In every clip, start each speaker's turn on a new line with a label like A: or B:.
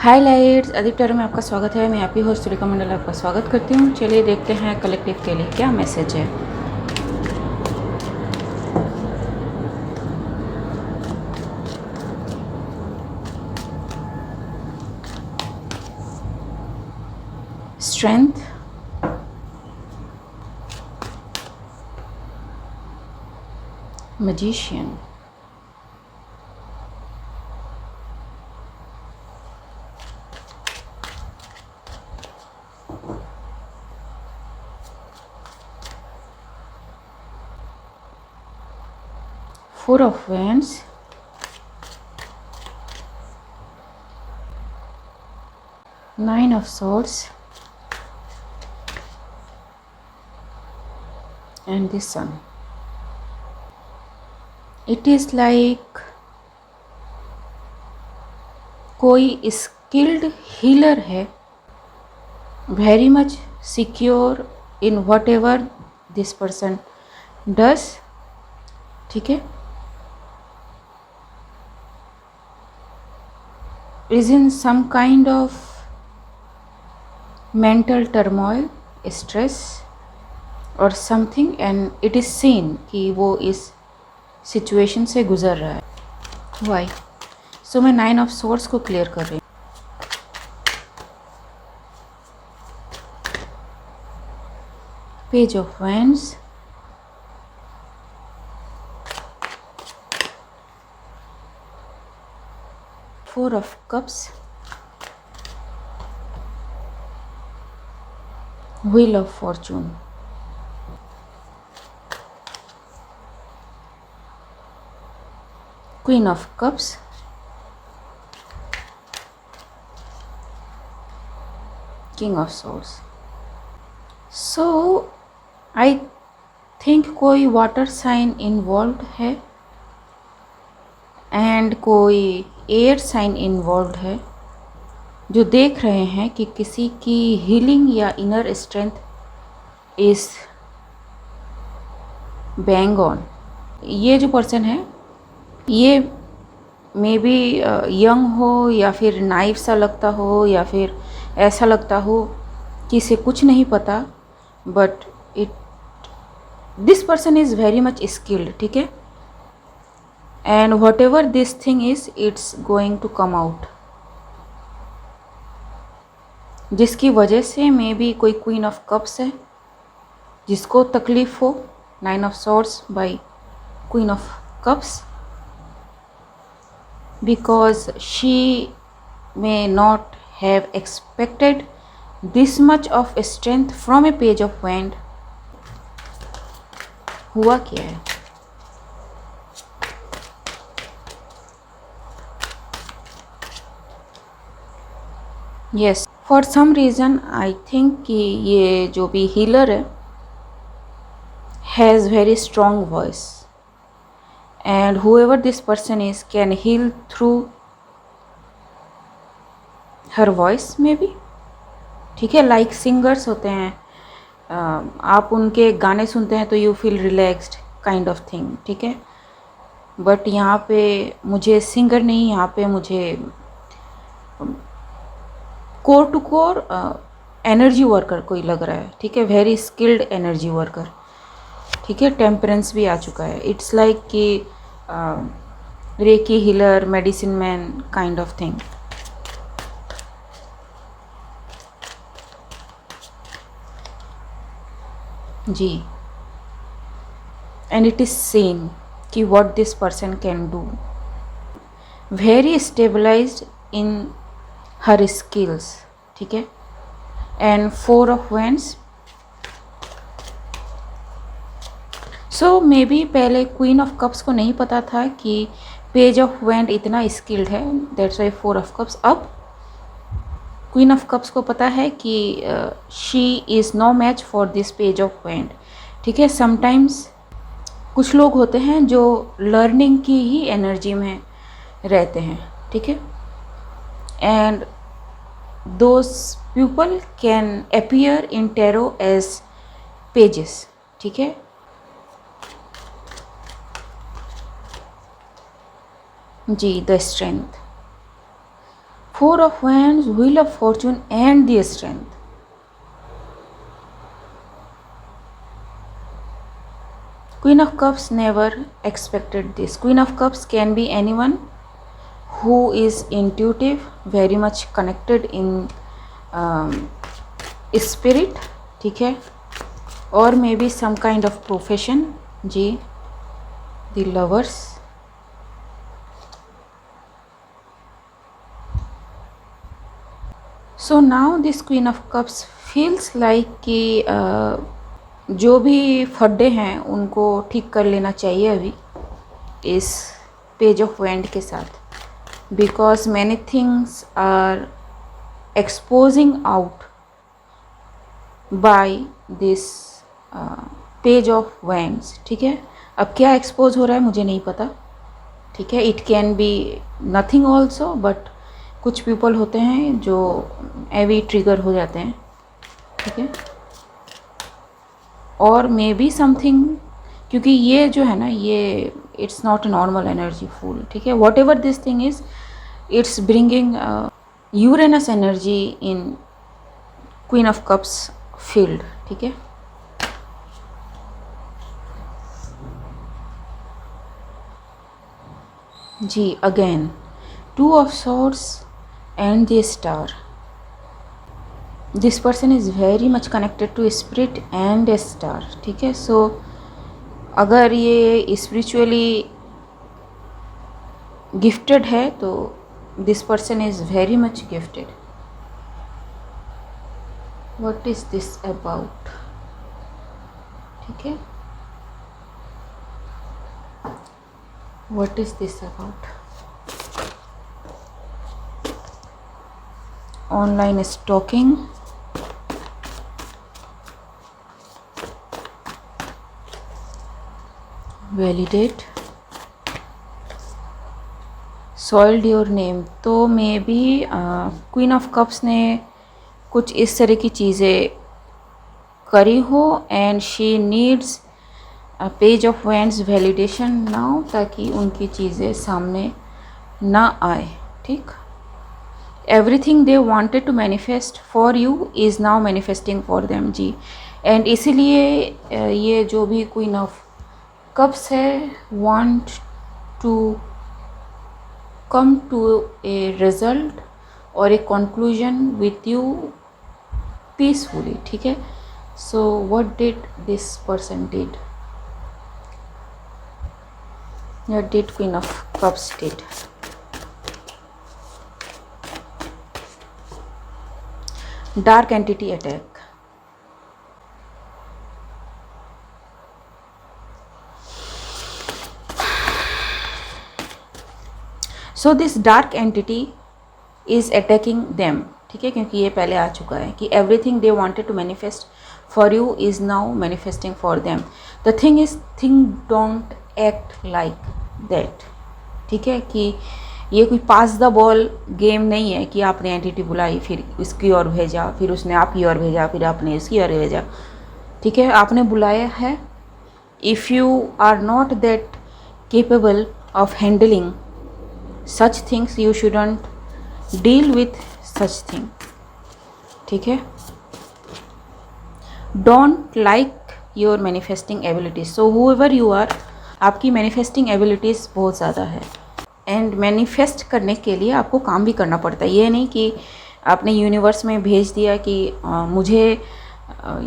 A: हाय lights अधिकतर में आपका स्वागत है। मैं आपकी होस्ट सुरेखा मंडल आपका स्वागत करती हूँ। चलिए देखते हैं कलेक्टिव के लिए क्या मैसेज है। Strength, magician, four of wands, nine of swords and the sun. It is like कोई स्किल्ड हीलर है, very much secure in whatever this person does. ठीक है, is in some kind of mental turmoil, stress or something, and it is seen कि वो इस situation से गुजर रहा है। वाई? सो मैं नाइन ऑफ सोर्स को क्लियर कर रही हूँ। Page of wands, four of cups, wheel of Fortune, queen of cups, king of source. So I think कोई वाटर साइन इन्वॉल्व है एंड कोई एयर साइन इन्वॉल्व है, जो देख रहे हैं कि किसी की हीलिंग या inner strength is bang on. ये जो पर्सन है ये मे बी यंग हो या फिर नाइफ सा लगता हो या फिर ऐसा लगता हो कि इसे कुछ नहीं पता, but this person is very much skilled. ठीक है, and whatever this thing is it's going to come out, जिसकी वजह से मे बी कोई क्वीन ऑफ कप्स है जिसको तकलीफ हो। Nine of swords by queen of cups, because she may not have expected this much of strength from a page of wand। हुआ क्या है? yes, for some reason I think कि ये जो भी healer है has very strong voice and whoever this person is can heal through her voice maybe। ठीक है, लाइक सिंगर्स होते हैं, आप उनके गाने सुनते हैं तो you feel relaxed kind of thing. ठीक है, बट यहाँ पे मुझे सिंगर नहीं, यहाँ पे मुझे core to core energy worker कोई लग रहा है। ठीक है, वेरी स्किल्ड एनर्जी वर्कर। ठीक है, टेम्परेंस भी आ चुका है। इट्स लाइक कि reiki healer, medicine man kind of thing. जी, एंड इट इज सीन कि what this person can do, very stabilized in her skills. ठीक है, and four of wands. So maybe पहले क्वीन ऑफ कप्स को नहीं पता था कि पेज ऑफ वैंड इतना स्किल्ड है, that's why four of cups. अब क्वीन ऑफ कप्स को पता है कि she is no match for this page of wand. ठीक है, समटाइम्स कुछ लोग होते हैं जो लर्निंग की ही एनर्जी में रहते हैं। ठीक है, and those people can appear in tarot as pages. ठीक है, जी, the strength, 4 of Wands, Wheel of Fortune and the Strength. Queen of Cups never expected this. Queen of Cups can be anyone who is intuitive, very much connected in spirit, ठीक है, or maybe some kind of profession. Ji, the Lovers. So now this Queen of Cups feels like कि जो भी फड्डे हैं उनको ठीक कर लेना चाहिए अभी इस पेज ऑफ वैंड के साथ, because many things are exposing out by this page of wands, ठीक है। अब क्या एक्सपोज हो रहा है मुझे नहीं पता, ठीक है। It can be nothing also, but कुछ पीपल होते हैं जो एवी ट्रिगर हो जाते हैं, ठीक है। और मे बी समथिंग, क्योंकि ये जो है ना, ये it's not normal energy full, ठीक है। What ever this thing is, it's bringing Uranus energy in queen of cups field, ठीक है। जी, again 2 of Swords and the Star. This person is very much connected to spirit and a star, ठीक है। सो अगर ये spiritually gifted है तो this person is very much gifted. What is this about, ठीक है। What is this about? Online stalking, validate, soiled your name. तो maybe queen of cups ने कुछ इस तरह की चीज़ें करी हो and she needs page of wands validation now, ताकि उनकी चीज़ें सामने ना आए, ठीक। Everything they wanted to manifest for you is now manifesting for them, जी। एंड इसीलिए ये जो भी क्वीन ऑफ कप्स है want to come to a result और a conclusion with you peacefully, ठीक है। So what did this person did, what did Queen of Cups did? Dark entity attack. So this dark entity is attacking them, ठीक है, क्योंकि ये पहले आ चुका है कि everything they wanted to manifest for you is now manifesting for them. The thing is, things don't act like that, ठीक है, कि ये कोई पास द बॉल गेम नहीं है कि आपने एंटिटी बुलाई, फिर इसकी ओर भेजा, फिर उसने आपकी ओर भेजा, फिर आपने इसकी ओर भेजा, ठीक है। आपने बुलाया है। If you are not that capable of handling such things, you shouldn't deal with such thing, ठीक है। Don't like your manifesting abilities. So whoever you are, आपकी मैनिफेस्टिंग एबिलिटीज़ बहुत ज़्यादा है एंड मैनिफेस्ट करने के लिए आपको काम भी करना पड़ता है। ये नहीं कि आपने यूनिवर्स में भेज दिया कि मुझे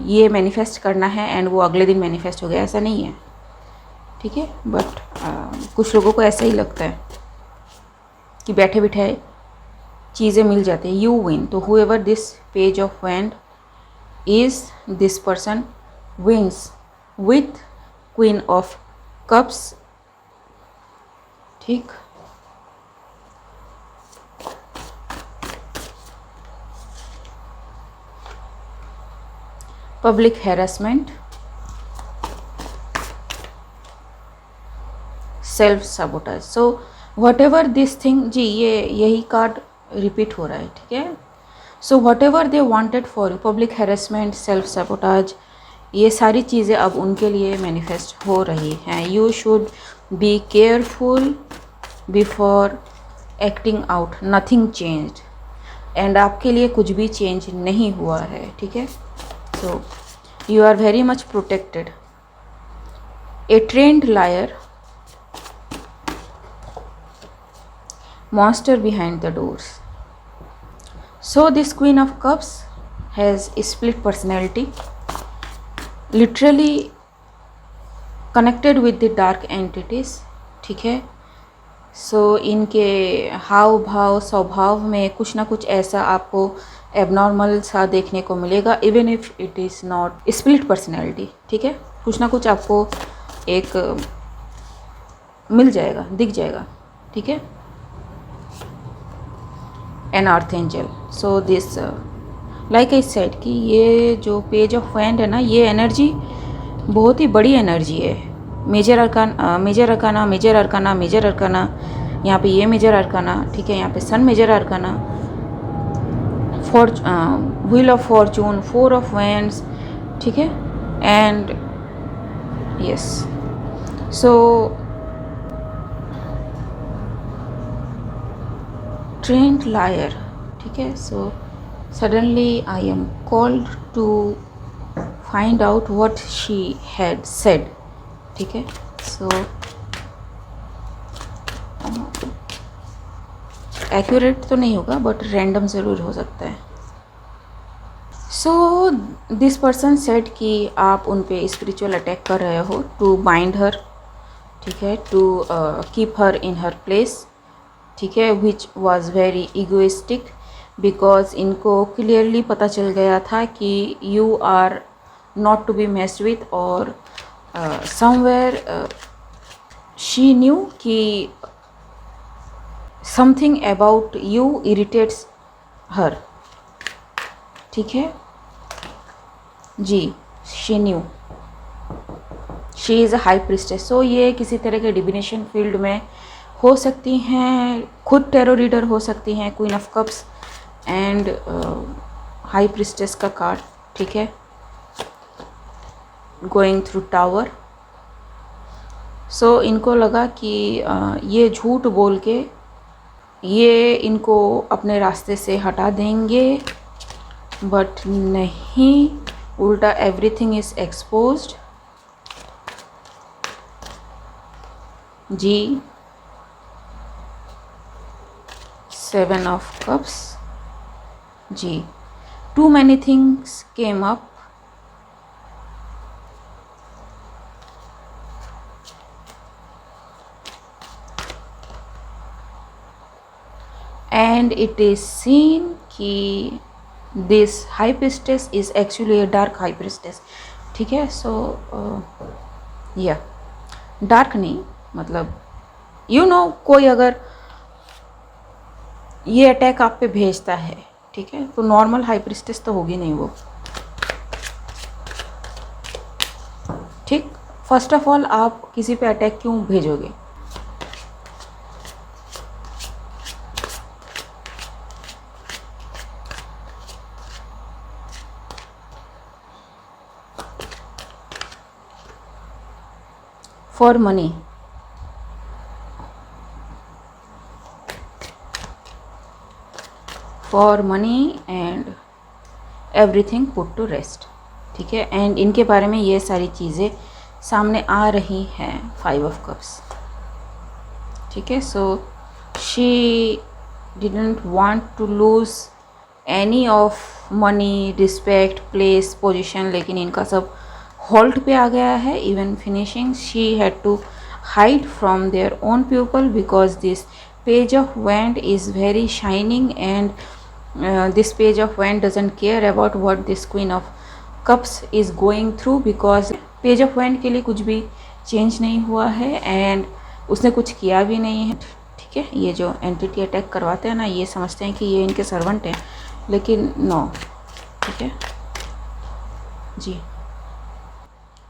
A: ये मैनिफेस्ट करना है एंड वो अगले दिन मैनिफेस्ट हो गया, ऐसा नहीं है, ठीक है। बट कुछ लोगों को ऐसा ही लगता है कि बैठे बैठे चीज़ें मिल जाती है, यू विन। तो however this page of wand is, this person wins with queen of cups, ठीक। Public harassment, self sabotage. So whatever this thing, जी ये यही कार्ड रिपीट हो रहा है, ठीक है। So whatever they wanted for you, public harassment, self sabotage, ये सारी चीज़ें अब उनके लिए मैनिफेस्ट हो रही हैं। You should be careful before acting out, nothing changed, and आपके लिए कुछ भी चेंज नहीं हुआ है, ठीक है। So you are very much protected. A trained liar, monster behind the doors. So this Queen of Cups has a split personality, literally connected with the dark entities, ठीक है। सो इनके हाव भाव स्वभाव में कुछ ना कुछ ऐसा आपको एबनॉर्मल सा देखने को मिलेगा, even if it is not split personality, ठीक है। कुछ ना कुछ आपको एक मिल जाएगा, दिख जाएगा, ठीक है। An archangel. So this like I said कि ये जो पेज ऑफ वैंड है ना, ये एनर्जी बहुत ही बड़ी एनर्जी है। Major arcana, major arcana, major arcana, major arcana, यहाँ पे ये मेजर अरकाना, ठीक है। यहाँ पे sun major arcana, wheel of fortune, four of wands, ठीक है। And yes, so trend liar, ठीक है। So suddenly I am called to find out what she had said, ठीक है। सो एक्यूरेट तो नहीं होगा बट रैंडम ज़रूर हो सकता है। सो दिस पर्सन सेड कि आप उन पे स्पिरिचुअल अटैक कर रहे हो टू बाइंड हर, ठीक है, to keep her in her place, ठीक है, which was very egoistic, because इनको क्लियरली पता चल गया था कि you are not to be messed with, और समवेयर शी न्यू कि something about you irritates her, ठीक है जी। She knew she is a high priestess. सो ये किसी तरह के डिविनेशन फील्ड में हो सकती हैं, खुद टेरो रीडर हो सकती हैं, queen of cups and high priestess का कार्ड, ठीक है, गोइंग थ्रू टावर। सो इनको लगा कि ये झूठ बोल के ये इनको अपने रास्ते से हटा देंगे, बट नहीं, उल्टा एवरीथिंग इज एक्सपोज्ड जी। सेवन ऑफ कप्स जी। Too many things came up, and it is seen कि this high priestess is actually a dark high priestess, ठीक है। सो या डार्क नहीं, मतलब यू नो कोई अगर ये अटैक आप पे भेजता है, ठीक है, तो नॉर्मल हाई प्रिस्टेस तो होगी नहीं वो, ठीक। फर्स्ट ऑफ ऑल आप किसी पे अटैक क्यों भेजोगे? For money, for money and everything put to rest, ठीक है। एंड इनके बारे में ये सारी चीज़ें सामने आ रही हैं, फाइव ऑफ कप्स, ठीक है। So she didn't want to lose any of money, respect, place, position, लेकिन इनका सब हॉल्ट पे आ गया है। Even finishing she had to hide from their own people because this page of wand is very shining and this page of wand doesn't care about what this queen of cups is going through, because page of wand के लिए कुछ भी change नहीं हुआ है and उसने कुछ किया भी नहीं है, ठीक है। ये जो एंटिटी अटैक करवाते हैं ना, ये समझते हैं कि ये इनके सर्वेंट हैं, लेकिन नो, ठीक है जी।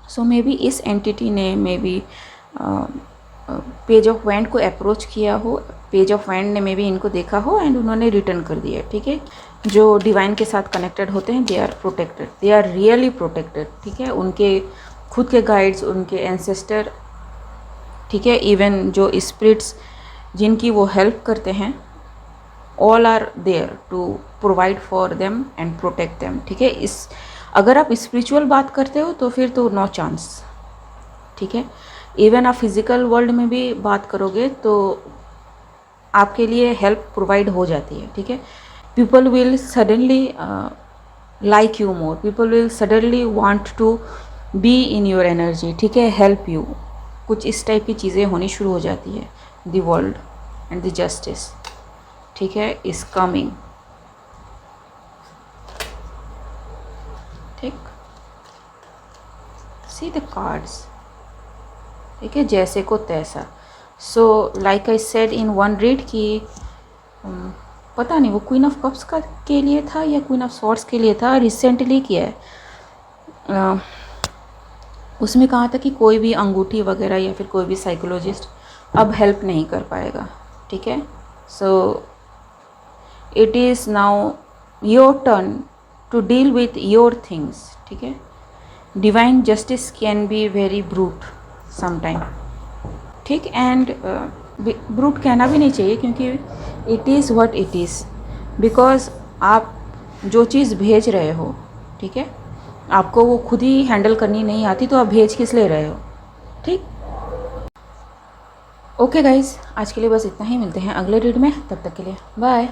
A: सो मे बी इस एंटिटी ने may be page of wand को अप्रोच किया हो, पेज ऑफ वैंड ने मे बी इनको देखा हो एंड उन्होंने रिटर्न कर दिया, ठीक है। जो डिवाइन के साथ कनेक्टेड होते हैं, they are protected, they are really protected, ठीक है। उनके खुद के गाइड्स, उनके एंसेस्टर, ठीक है, इवन जो स्पिरिट्स जिनकी वो हेल्प करते हैं, all are there to provide for them and protect them, ठीक है। इस अगर आप स्पिरिचुअल बात करते हो तो फिर तो नो चांस, ठीक है। इवन आप फिजिकल वर्ल्ड में भी बात करोगे तो आपके लिए हेल्प प्रोवाइड हो जाती है, ठीक है। People will suddenly like you more, people will suddenly want to be in your energy, ठीक है, हेल्प यू। कुछ इस टाइप की चीज़ें होनी शुरू हो जाती है। The world and the justice, ठीक है, इज कमिंग, ठीक। सी द कार्ड्स, ठीक है, जैसे को तैसा। So like I said in one read कि पता नहीं वो क्वीन ऑफ कप्स का के लिए था या क्वीन ऑफ सॉर्ड्स के लिए था, रिसेंटली किया है। उसमें कहा था कि कोई भी अंगूठी वगैरह या फिर कोई भी साइकोलॉजिस्ट अब हेल्प नहीं कर पाएगा, ठीक है। So it is now your turn to deal with your things, ठीक है। Divine justice can be very brute sometime, ठीक। एंड ब्रूट कहना भी नहीं चाहिए क्योंकि it is what it is, because आप जो चीज़ भेज रहे हो, ठीक है, आपको वो खुद ही हैंडल करनी नहीं आती तो आप भेज किस ले रहे हो, ठीक। ओके गाइज, आज के लिए बस इतना ही, मिलते हैं अगले रीड में, तब तक के लिए बाय।